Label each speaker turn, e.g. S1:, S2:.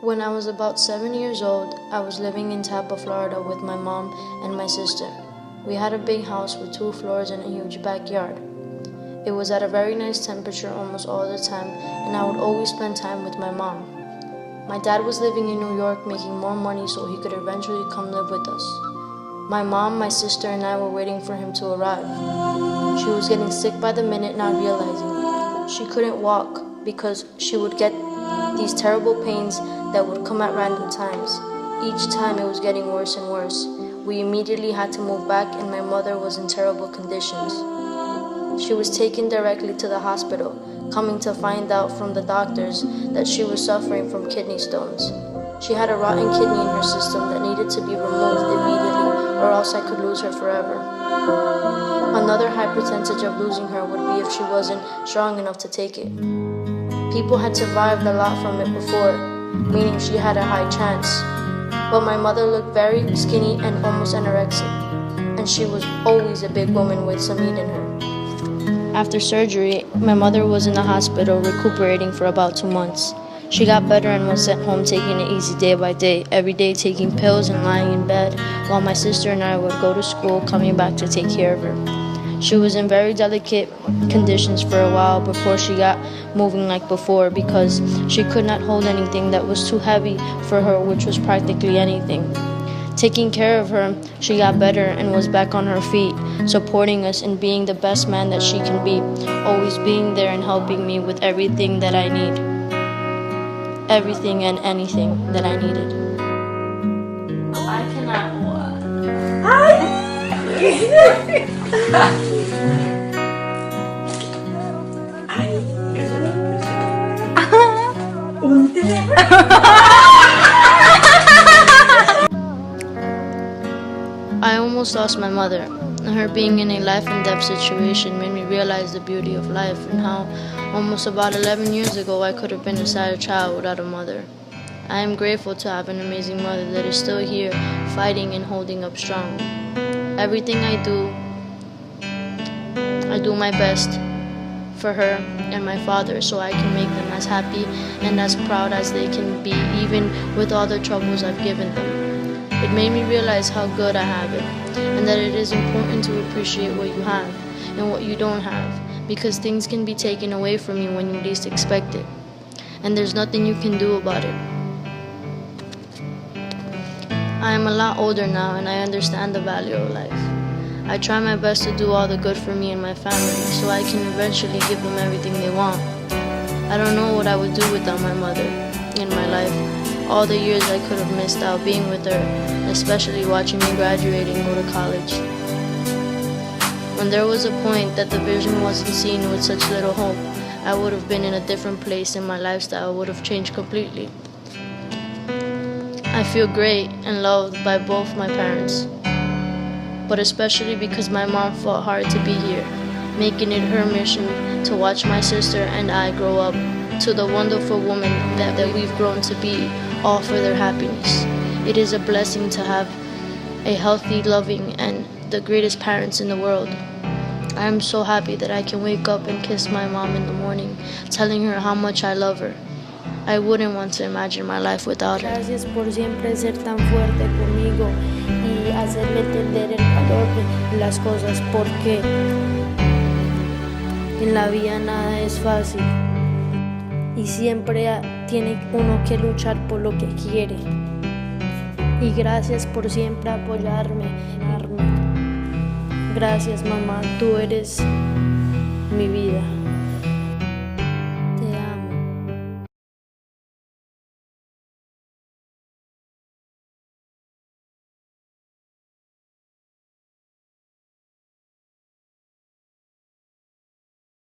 S1: When I was about 7 years old, I was living in Tampa, Florida with my mom and my sister. We had a big house with 2 floors and a huge backyard. It was at a very nice temperature almost all the time, and I would always spend time with my mom. My dad was living in New York making more money so he could eventually come live with us. My mom, my sister, and I were waiting for him to arrive. She was getting sick by the minute, not realizing it. She couldn't walk because she would get these terrible pains that would come at random times. Each time it was getting worse and worse. We immediately had to move back and my mother was in terrible conditions. She was taken directly to the hospital, coming to find out from the doctors that she was suffering from kidney stones. She had a rotten kidney in her system that needed to be removed immediately or else I could lose her forever. Another high percentage of losing her would be if she wasn't strong enough to take it. People had survived a lot from it before, meaning she had a high chance. But my mother looked very skinny and almost anorexic, and she was always a big woman with some meat in her. After surgery, my mother was in the hospital recuperating for about 2 months. She got better and was sent home taking it easy day by day, every day taking pills and lying in bed, while my sister and I would go to school, coming back to take care of her. She was in very delicate conditions for a while before she got moving like before because she could not hold anything that was too heavy for her, which was practically anything. Taking care of her, she got better and was back on her feet, supporting us and being the best man that she can be, always being there and helping me with everything that I need. Everything and anything that I needed. I cannot walk. I almost lost my mother. Her being in a life and death situation made me realize the beauty of life and how almost about 11 years ago I could have been a sad child without a mother. I am grateful to have an amazing mother that is still here, fighting and holding up strong. Everything I do my best for her and my father so I can make them as happy and as proud as they can be, even with all the troubles I've given them. It made me realize how good I have it, and that it is important to appreciate what you have and what you don't have, because things can be taken away from you when you least expect it, and there's nothing you can do about it. I am a lot older now and I understand the value of life. I try my best to do all the good for me and my family so I can eventually give them everything they want. I don't know what I would do without my mother in my life. All the years I could have missed out being with her, especially watching me graduate and go to college. When there was a point that the vision wasn't seen with such little hope, I would have been in a different place and my lifestyle would have changed completely. I feel great and loved by both my parents, but especially because my mom fought hard to be here, making it her mission to watch my sister and I grow up to the wonderful woman that we've grown to be, all for their happiness. It is a blessing to have a healthy, loving, and the greatest parents in the world. I am so happy that I can wake up and kiss my mom in the morning, telling her how much I love her. I wouldn't want to imagine my life without her.
S2: Gracias por siempre ser tan fuerte conmigo y hacerme entender el valor de las cosas, porque en la vida nada es fácil y siempre tiene uno que luchar por lo que quiere. Y gracias por siempre apoyarme. Gracias, mamá, tú eres mi vida.